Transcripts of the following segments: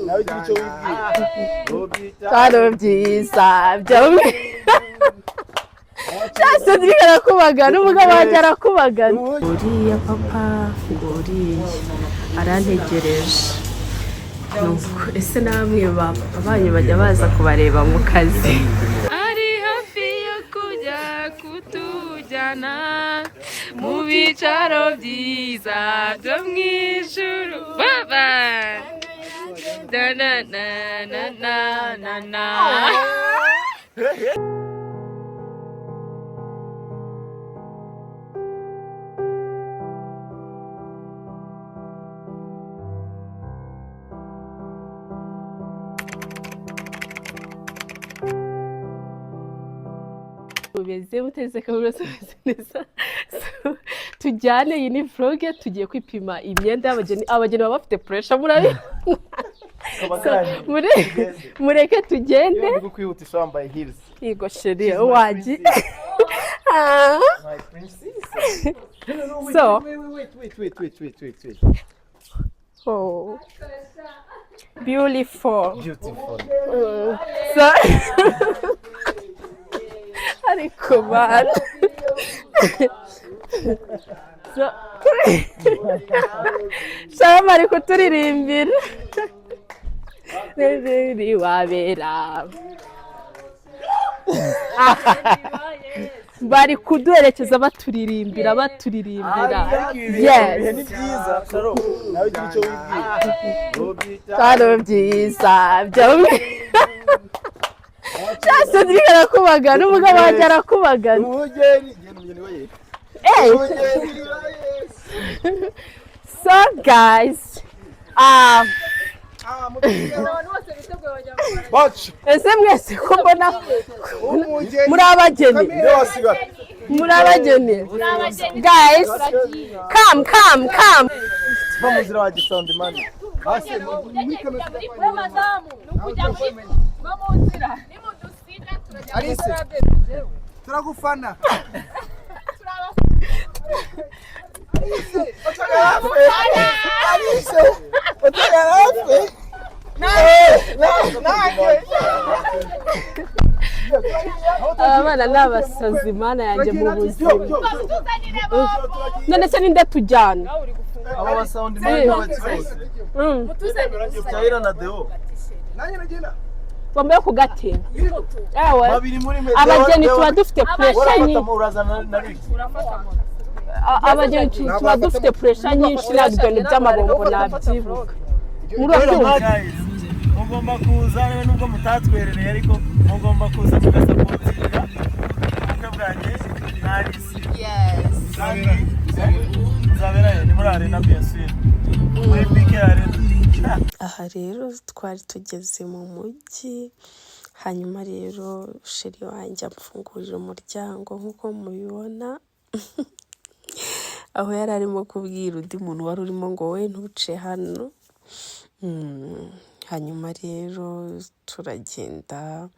nawe gira icyo wibwira Karo byiza byo cyase ndikara kubagana umugabo wanjye arakubagana uriya papa uriya arantegereje nuko ese namwe abanyu bajya baza kubareba mu kazi ari hafi yo kujya kutujyana mu bicaro byiza byo mu ijuru baba na na na na na na ubeze muteze kabura neza tujyane iyi ni vlog tugiye kwipima imyenda y'abageni baba bafite pressure murabi mureke tugende ndi kwihutisha wambaye heels yego sheri waji so wait. oh beautiful so ariko bana shama ariko turirimbira riri wabera bari kuduherekeza baturirimbira yes ni byiza nawe gira icyo wibwira Karo byiza byo cyase ndikara kubagana umugabo wanjye arakubagana umugeni we so guys ese mwese ko mbona muri abageni guys come bamuzira wa gisound man Alice turagufana abana n'abasazi mana yanjye mu buzima none se ninde tujyana aba basound man n'abakizi cyayira na deo nanye nagenda bambaye ku gati abageni tuba dufite pressure nyinshi abageni tuba dufite pressure nyinshi nabyo by'amabombo nabyibuka mugomba kuza nubwo mutatwerereye ariko mugomba kuza mugasapotinga ubukwe bwanjye n'Alice zabera ni muri arena BSN muri PK arena. Aha rero twari tugeze mu mujyi hanyuma rero sheri wanjye amfungurira umuryango nk'uko mubibona aho yari arimo kubwira undi muntu wari urimo ngo we ntuce hano hanyuma rero turagenda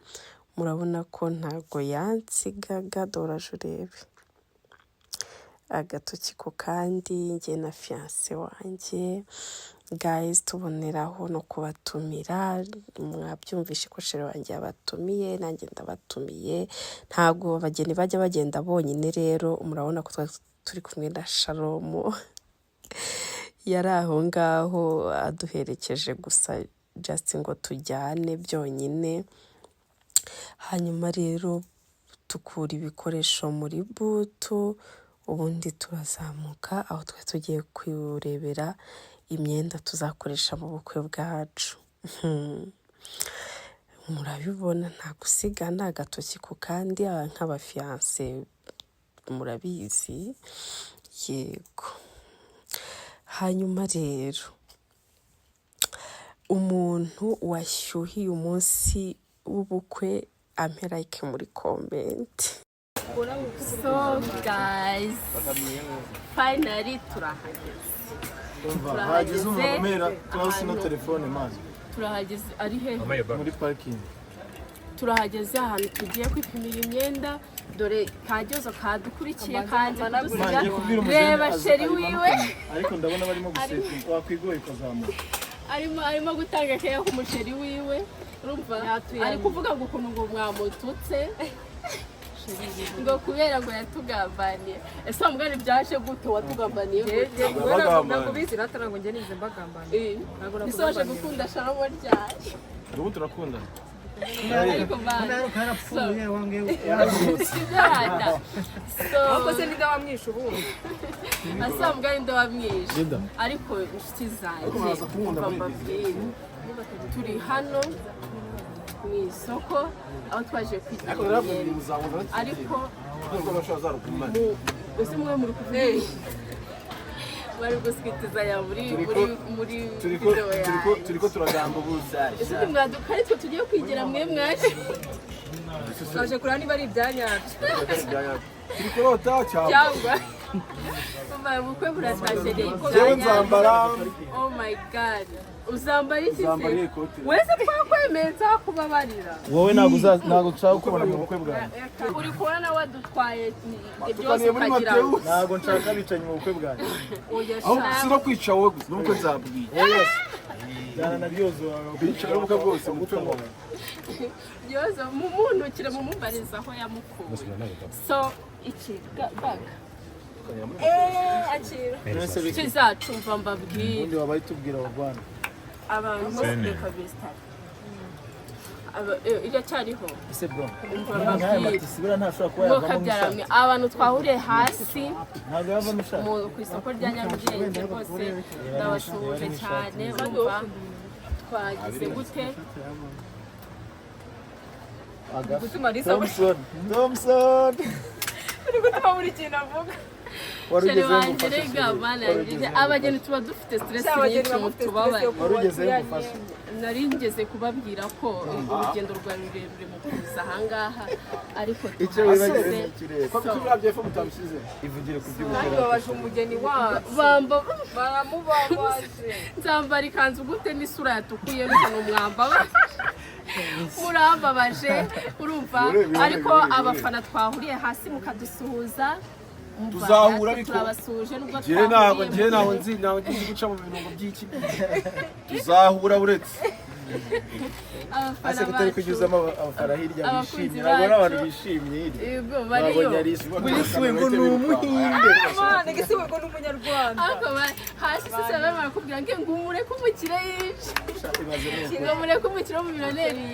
murabona ko ntago yansigaga doraje urebe agatoki ko kandi njye na fiancé wanjye guys tuboneraho no kubatumira mwabyumvishe ko sheri wanjye yabatumiye nanjye ndabatumiye ntago abageni bajya bagenda bonyine rero murabona ko turi kumwe na Sharomo yari aho ngaho aduherekeje gusa just ngo tujyane byonyine hanyuma rero tukura ibikoresho muri butu ubundi turazamuka aho twe tugiye kwirebera imyenda tuzakoresha mu bukwe bwacu murabibona nta gusigana agatoki ku kandi nk'abafiancé murabizi yego hanyuma rero umuntu washyuhiye umunsi w'ubukwe ampe like muri comment. So guys finally turahageze umumera twose no telefone mazi turahageze ari he muri parking turahageze ahantu tugiye kwipimira imyenda dore kajyozo kadukurikiye kanje kudusiga reba sheri wiwe ariko ndabona barimo gusetinga wakwigoye ukazamuka arimo gutanga keya ku musheri wiwe urumva ari kuvuga ngo ukuntu ngo mwamututse ngo kubera ngo yatugambaniye ese amugani byaje gute watugambaniye ntabwo bizi natara ngo njye nize mbagambaniye isoje gukunda sharabo ryaje ubu turakunda ariko bana karapfuye wange ahubwo se nida wamwishe ubundi asambwa inde wamwishe ariko inshuti zanjye turi hano mu isoko aho twaje kwigira ariko ese mwe muri kuvuga bari gusikitizanya muri video yawe turiko turagamba ubuzayi ese mwaduka ariko tugiye kwigira mwe mwaje twaje kureba niba ari ibyanyacu turikurota cyangwa mama ubukwe buratashe jewe nzambara oh my god uzambara iki wese twakwemeza kubabarira wowe ntago nshaka kubona mu bukwe bwawe uri kubona wadutwaye byose ukagira ntago nshaka bicanye mu bukwe bwawe aho sino kwica wowe gusa nuko nzabwiye jana na byozo bicara ubukwe bwose mu bukwe bwawe byozo mumunukire mumumbariza aho yamukuye so iki baga akira kizacumva mbabwira ubundi wabaye tubwira abo Rwanda abantu reka bisitara iracyariho ese bro mbabwira ntashobora abantu twahuriye hasi ntabwo yava mushaka ku isoko rya Nyarugenge rwose ndabashuhuje cyane bumva twagize gute gutuma risa Thompson uri gutuma buri kintu avuga Sheri wanje rega manangije abageni tuba dufite stress nyinshi mu tubabaye nari ngeze kubabwira ko urugendo rwa rurerure mu kuza ahangaha ariko icyo wibageze ko tubyabye fo mutabishize ivugire ku by'ubukwe babaje umugeni wa bamba baramubambaje nzambara ikanzu gute n'isura yatukuye n'ukuntu mwamba murambabaje urumva ariko abafana twahuriye hasi mukadusuhuza tuzahura ariko turabasuje nubwo ntago nzi guca mu bintu by'iki tuzahura uretse ase kutari kujyuzamo abafara hirya bishimye ntabwo n'abantu bishimye yego bariyo ngo ni umuhinde mwana gisiwe ngo n'umunyarwanda ariko hasi sise bamara kubwira ngo umureke umukire yice ngo umureke umukire mu miliyoneri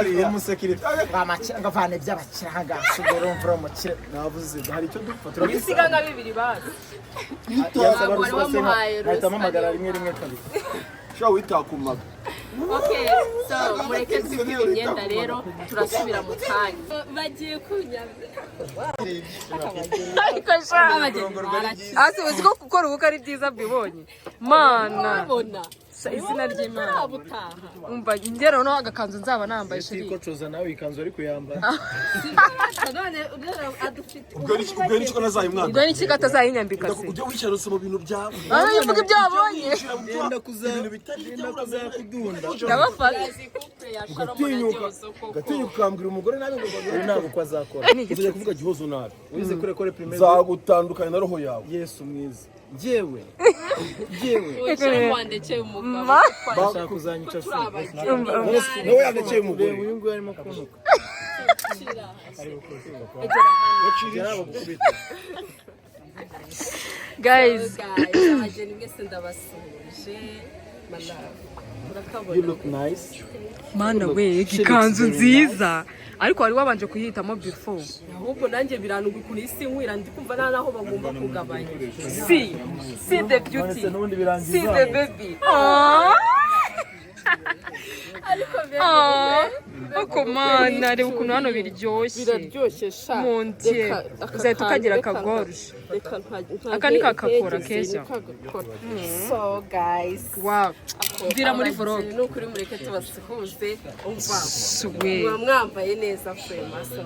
yice umusekirite ngavane by'abakiranga sugero mvura umukire navuze hari icyo dupfa bisiga nka bibiri basi yasaba rusose ahita amamagara rimwe kabiri sho witakumaga okay so mureke twibwe imyenda rero turasubira mu kanya bagiye kunyaza ariko sha ase uzi ko gukora ubukwe ari byiza bibonye mana izina ry'Imana umva ngero no agakanzu nzaba nambaye shiri ko coza nawe ikanzu ari kuyambara none adufite ubwo ni cyo nazayimwana ubwo ni kigata zayinyambika se ujye wicarutse mu bintu byawe yivuga ibyo wabonye genda ibintu bitari kudunda ndabafata ugatinyuka ukambwira umugore nawe ngo ntabwo ko azakora ujye kuvuga gihozo nabi wize kure primaire zagutandukanya na roho yawe Yesu mwiza njyewe wandekeye umugabo bashaka kuzanyica se nawe yandekeye umugore uyu nguyu arimo kunuka guys abageni mwese ndabasuje you look nice mana we ikanzu nziza ariko wari wabanje kuyitamo before ahubwo nanjye biranunga ukuntu isi nkwira ndi kumva nta naho bagomba kugabanya see the beauty see the baby ariko ako mana reba ukuntu hano biraryoshye sha montie uzahita ukagira akagorje aka ni kakakora keza so guys wow bira muri vlog nukuri mureke tubasuhuze umva swe mwambaye neza kwe maso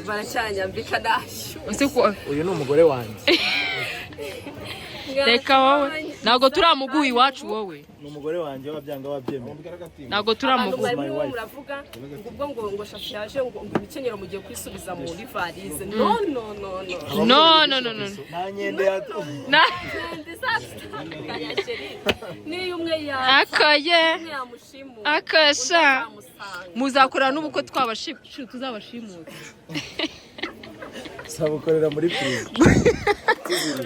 baracyanyambika nashyushye uyu ni umugore wanjye reka wowe Ntago turamuguha iwacu wowe. Ni umugore wanjye wabyanga wabyemeye. Ntago turamuguha. Muravuga ngo shafi yaje ngo imikenyero mugiye kwisubiza muri varize. No. Nta nyende ya Ni umwe ya akaye akasha muzakorana n'ubukwe tuzabashimuta. sabukorera muri prize.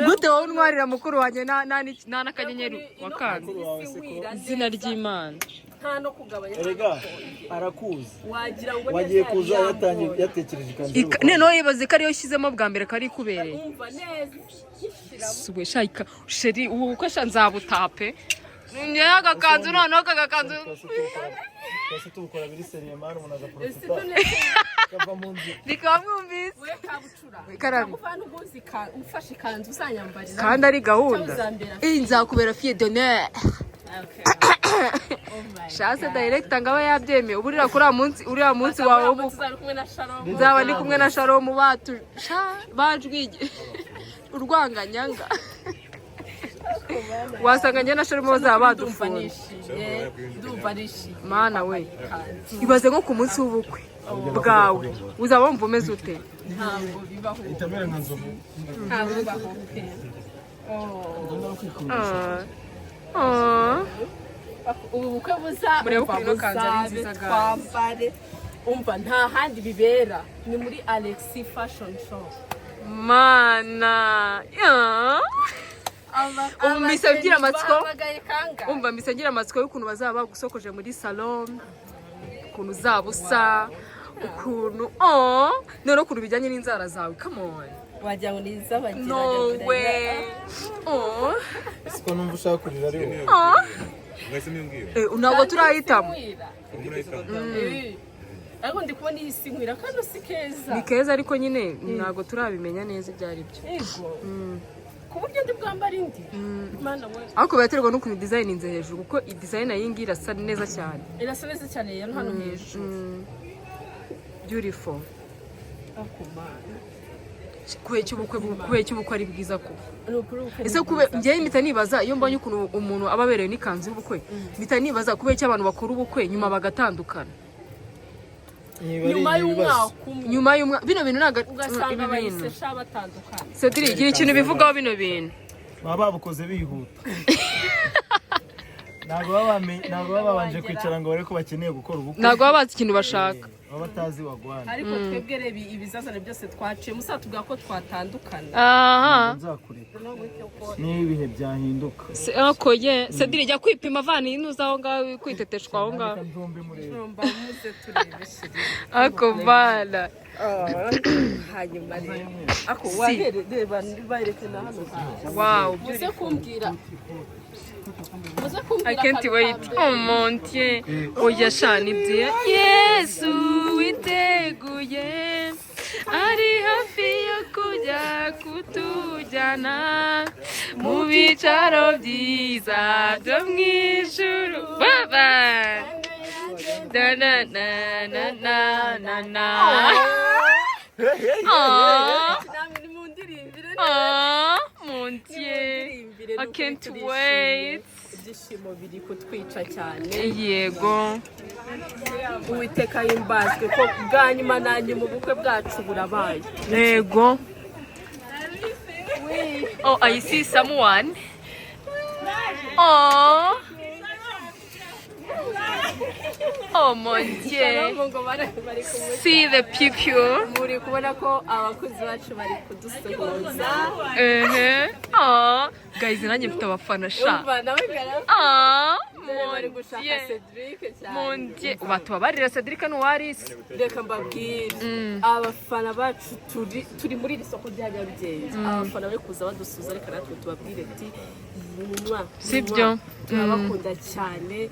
Gute wowe ntwarira mukuru wanjye na kanyenyeri wakanga izina ry'Imana. Nta no kugabanya. Erega arakuzi. Wagira ngo wagiye kuza yatekereje kandi. None yibaze ko ariyo shyizemo bwa mbere kari kubereye. Umva neza. Suwe shayika sheri ubu ko nzabutape. Njye agakanzu noneho kagakanzu. Twese tubukora biri seriye mara umuntu agaprofita. Kava mu nzi. Ndikamwumvise. We kabucura. Karabi. Uvana ubuzika ufashe ikanzu uzanyambarira. Kandi ari gahunda. Nzakubera fille d'honneur. Shase director ngaba yabyemeye uburira kuri uriya munsi wawe w'ubukwe. Nzaba ndi kumwe na Sharon batu bajwige urwanganyanga. Wasanga njye na Sharon bazaba badufunze. Ndumva nishi. Mana we. Ibaze nko ku munsi w'ubukwe bwawe uzaba wumva umeze ute? Ntabwo bibaho. Itamera nka nzovu. Ntabwo bibaho. Ubu bukwe twambare umva nta handi bibera ni muri Alexi Fashion Show. Mana misabgira amatsiko umva misabgira amatsiko y'ukuntu bazaba bagusokoje muri salon ukuntu zabusa ukuntu none ukuntu bijyanye n'inzara zawe come on wagira ngo nizabagira no way Siko numva ushaka kurira rero. ntabwo turahitamo ariko ndi kubona iyi si nkwira kandi si keza ni keza ariko nyine ntabwo turabimenya neza ibyo ari byo ku buryo ndi bwambara indi mana we ariko biraterwa n'ukuntu design inze hejuru kuko i design yingi irasa neza cyane irasa neza cyane rero hano hejuru beautiful akumana kubera cy'ubukwe ari bwiza ko ese kube njyewe mpita nibaza iyo mbonye ukuntu umuntu aba aberewe n'ikanzu y'ubukwe mpita nibaza kubera cy'abantu bakora ubukwe nyuma bagatandukana nyuma y'umwaka bino bintu ntago ugasanga bayisesha batandukana Cedric igira ikintu bivugaho bino bintu baba babukoze bihuta. Ntabwo baba babanje kwicara ngo bare ko bakeneye gukora ubukwe. ntabwo baba bazi ikintu bashaka baba batazi wagwana. ariko twebwe reba ibizazane byose twaciye musa tubwira ko twatandukana Nzakureka n'ibihe byahinduka. okoye Cedric jya kwipima vana inuza aho ngaho kwiteteshwa aho ngaho muze turebeshe ako bana hanyuma rero ako wahereba bayerekana hano wow muze kumbwira I can't wait. Oh mon Dieu. Oya shani bye. Yesu witeguye. Ari hafi yo kujya kutujyana mu bicaro byiza byo mu ijuru. Baba. Da na na na na na na. Mon Dieu. I can't wait. Ibyishimo biri kutwica cyane Yego. Uwiteka yimbazwe ko bwa nyuma nanjye mu bukwe bwacu burabaye. Yego. Oh, I see someone. Oh. Oh mon Dieu. See the people. Muri kubona ko abakozi bacu bari kudusuhuza. Oh, guys, nanjye mfite abafana sha. Umva nawe gara. Bari gushaka Cedric cyane. Mon Dieu. Batubabarira Cedric n'uwarisi. Reka mbabwire. Abafana bacu turi muri iri soko rya Nyarugenge. Abafana bari kuza badusuhuza reka natwe tubabwire ati sibyo turabakunda cyane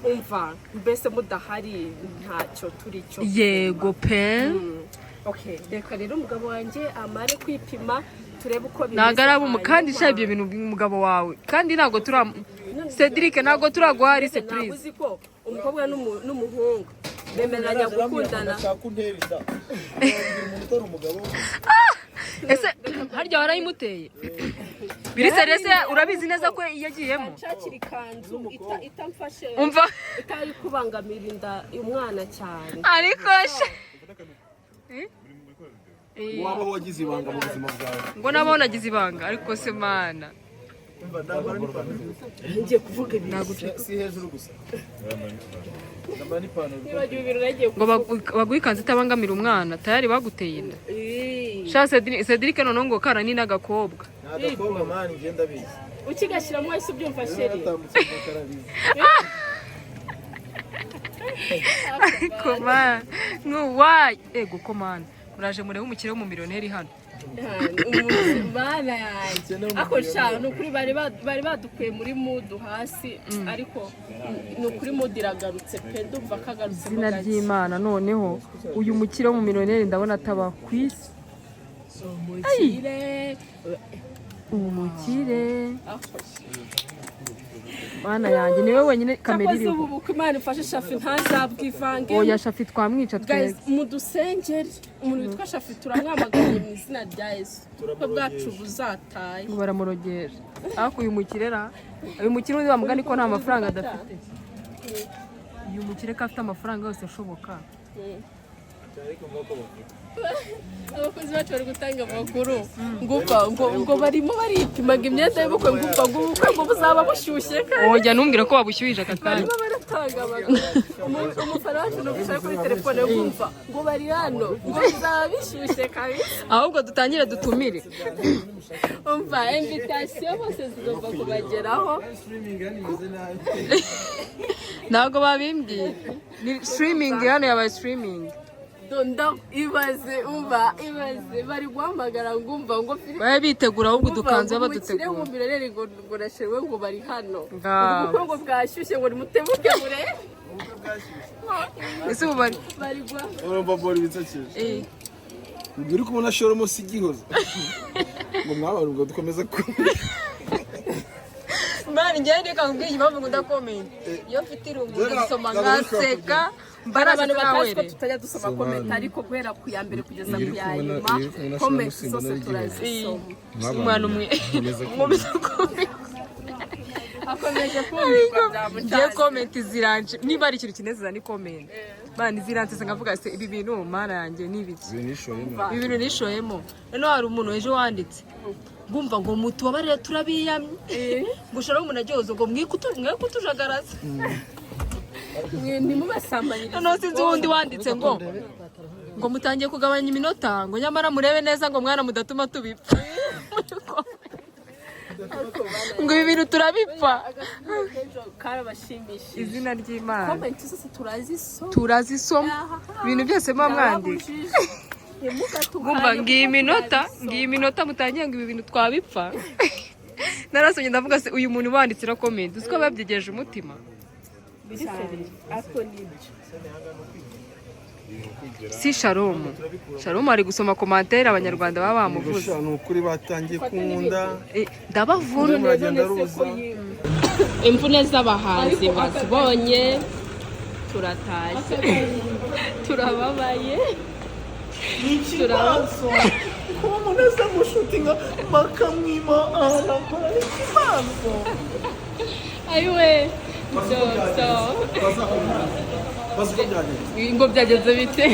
umva mbese mudahari ntacyo turi cyo yego pe okay reka rero umugabo wanjye amare kwipima turebe uko bimeze nagaraba kandi cyabye ibintu umugabo wawe kandi ntago Cedric ntago turaguhari surprise uzi ko umukobwa n'umuhungu bemeranya gukundana ese harya warayimuteye biri serese urabizi neza ko yagiyemo nshakira ikanzu itamfashe umva itari kubangamira inda umwana cyane ariko she waba wagize ibanga mu buzima bwawe ngo nabo nagize ibanga ariko se mana ngiye kuvuga ibintu si hejuru gusa nibagiwe ibintu nagiye ngo baguhe ikanzu itabangamira umwana tayari baguteye inda sha Cedric noneho ngo kara ni n'agakobwa n'agakobwa mani ngenda bizi ukigashyiramo wese ubyumva sheri ariko man why ego komana muraje murebe umukire w'umumillionaire hano bana yanjye ako sha nukuri bari badukuye muri mudu hasi ariko nukuri mudu iragarutse pe ndumva kagarutse mu izina ry'Imana noneho uyu mukire w'umumillionaire ndabona ataba ku isi umukire Mana yanjye niwe wenyine kamera iriho ubu bukwe Imana ifashe Shafi ntazabwivange oya Shafi twamwica guys mudusengere umuntu witwa Shafi turamwamaganye mu izina rya Yesu ko bwacu buzataye baramurogeje ariko uyu mukire undi bamugani ko nta mafaranga adafite uyu mukire ko afite amafaranga yose ashoboka abakozi bacu bari gutanga amakuru ngo barimo baripimaga imyenda y'ubukwe ngo buzaba bushyushye oya numbwira ko babushyuhije aka kanya barimo baratanga amakuru umufana wacu nugushaka kuri telefone wumva ngo bari hano ngo bizaba bishyushye kabisa ahubwo dutangire dutumire umva invitation bose zigomba kubageraho ntabwo babimbwiye ni streaming hano yabaye streaming ibaze bari guhamagara ngumva ngo babe bitegura ahubwo dukanze badutegura mu birere ngo nashewe ngo bari hano ubukwe ngo bwashyushye ngo nimutebuke mure ese ubu bari urumva bori bitsakeje uri kubona shoromo sigihoza ngo mwabantu ngo dukomeza ku mani njye reka nkubwiye impamvu ngo ndakomenta iyo mfite irungu ndasoma ngaseka abantu batazi ko tutajya dusoma komenti ariko guhera ku ya mbere kugeza ku ya nyuma komenti zose turazisoma umwana umwe nkomeza komenti akomeje kumva ngiye komenti ziranje niba ari ikintu kinezeza ni komenti mani ziranje nkavuga se ibi bintu mana yanjye ni ibiki ibi bintu nishoyemo noneho hari umuntu ejo wanditse ngumva ngo mutubabarire turabiyamye gushara umuntu agyozo ngo mwikutujagaraza ni mu basambanyiriza noneho sinzi wundi wanditse ngo mutangiye kugabanya iminota ngo nyamara murebe neza ngo mwana mudatuma tubipfa ngo ibi bintu turabipfa karabashimishije izina ry'Imana komenti zose turazisoma ibintu byose muba mwandika ngumva ngiye iminota mutangiye ngo ibi bintu twabipfa narasomye ndavuga se uyu muntu wanditsira komenti uziko babyegeje umutima si Shalom ari gusoma komantere abanyarwanda baba bamuvuze ni ukuri batangiye kunda ndabavuna muragenda ruza imvune z'abahanzi bazibonye turatashye turababaye kuba umuntu aza gushutinga bakamwima arakora ikibazo ayiwe ngo byageze bite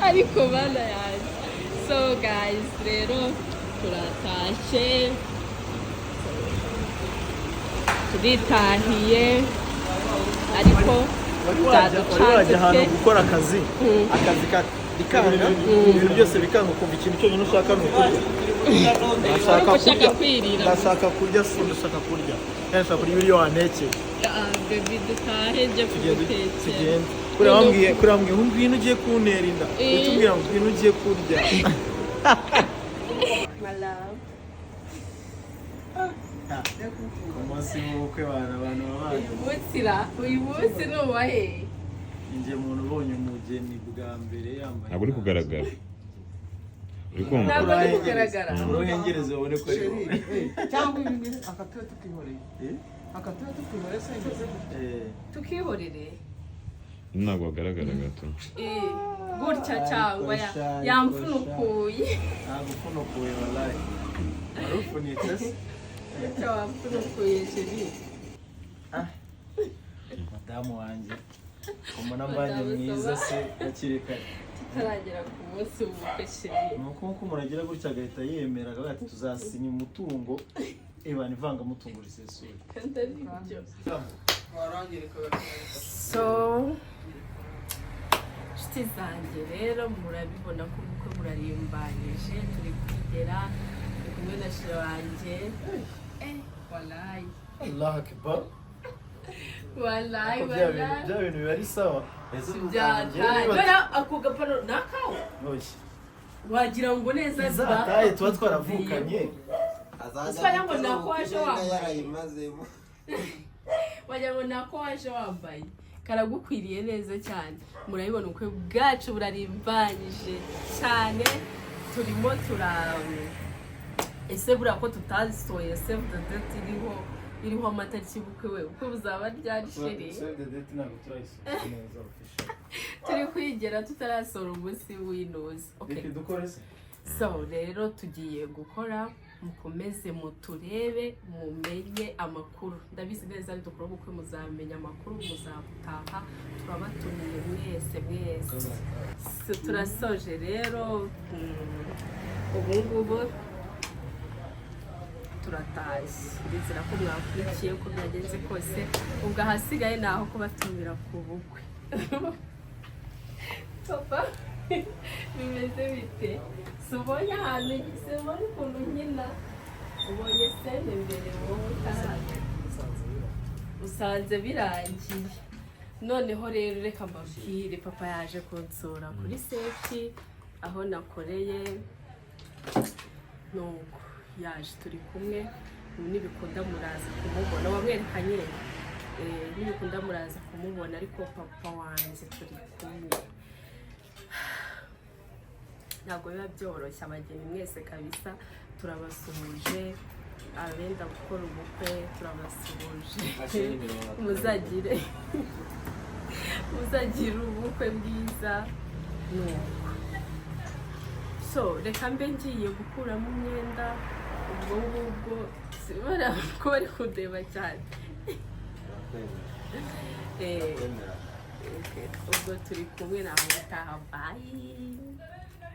ariko bana yanjye so guys rero turatashye turitahiye ariko wajya ahantu gukora akazi bikanga ibintu byose bikanga ukumva ikintu cyonyine ushaka ni ukurya ndashaka kurya ndashaka kurya kandi ndashaka kurya ibiryo wantekeye baby dutahe njye kugutekera kuriya mbwiye ngwino ugiye kuntera inda utubwira ngo ngwino ugiye kurya ku munsi w'ubukwe abantu uyu munsi ni uwahe njye muntu ubonye umugeni bwa mbere yambaye ntabwo uri kugaragara uri kumva ntabwo ari kugaragara uruhengereze ubone ko ari wowe cyangwa ibi akatuye tukihoreye akatuye tukihoreye se tukihorere ntabwo agaragara gato gutya cyangwa yamfunukuye ntagufunukuye wallahi arufunitse se gutya wamfunukuye jeri madamu wanjye umuntu mbanye mwiza se akiri kare tutaragera ku munsi w'ubukwe sheri nuko umuntu agira gutya agahita yemera akavuga ati tuzasinya umutungo ebana ivangamutungo risesuye kandi ari byo so inshuti zanjye rero murabibona ko ubukwe burarimbanyije turi kwigera turi kumwe na shira wanjye walayi Allah akbar walayi bya bintu biba ari sawa byataye ako gapano nakawe wagira ngo neza zataye tuba twaravukanye usanga ngo nako waje wambaye wagira ngo nako waje wambaye karagukwiriye neza cyane murabibona ubukwe bwacu burarimbanyije cyane turimo ese buriya ko tutazisohoye save the date iriho amatariki y'ubukwe we uko buzaba ryari sheri turi kwigera tutarasohora umunsi w'inoze so rero tugiye gukora mukomeze muturebe mumenye amakuru ndabizi neza ari dukora ubukwe muzamenya amakuru muzabutaha turabatumiye mwese turasoje rero ubu turatashye ndizera ko mwakurikiye uko byagenze kose ubwo ahasigaye ni aho kubatumira ku bukwe papa bimeze bite subonye ahantu ubonye ukuntu nkina ubonye sene mbere wowe usanze birangiye noneho rero reka mbabwire papa yaje kunsura kuri seti aho nakoreye nuko yaje turi kumwe nibikunda muraza kumubona wamwerekanye nibikunda muraza kumubona ariko papa wanjye turi kumwe ntabwo biba byoroshye abageni mwese kabisa turabasuhuje abenda gukora ubukwe turabasuhuje muzagire ubukwe bwiza nuko so reka mbe ngiye gukuramo imyenda ubwo ngubwo sibara ko bari kundeba cyane ubwo turi kumwe nawe utaha bayi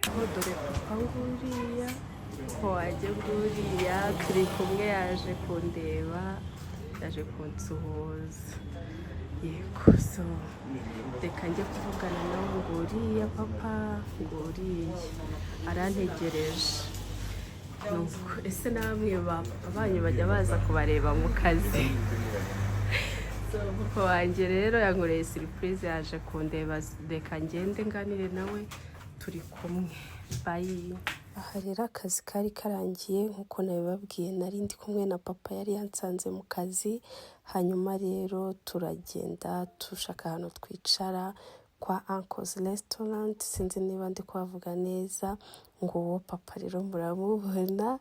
aho dore papa nguriya ko wajya nguriya turi kumwe yaje kundeba yaje kunsuhuza yego so reka njye kuvugana nawe nguriya papa nguriya arantegereje nuko ese namwe banyu bajya baza kubareba mu kazi papa wanjye rero yankoreye surprise yaje kundeba reka ngende nganire nawe turi kumwe bayi aha rero akazi kari karangiye nk'uko nabibabwiye nari ndi kumwe na papa yari yansanze mu kazi hanyuma rero turagenda dushaka ahantu twicara kwa Uncle's Restaurant sinzi niba ndi kuhavuga neza ngo uwo papa rero muramubona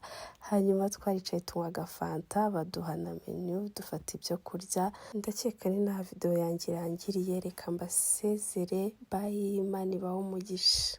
hanyuma twaricaye tunywa agafanta baduha na menu dufata ibyo kurya ndakeka ni nta video yanjye irangiriye reka mbasezere bye Imana ibahe umugisha.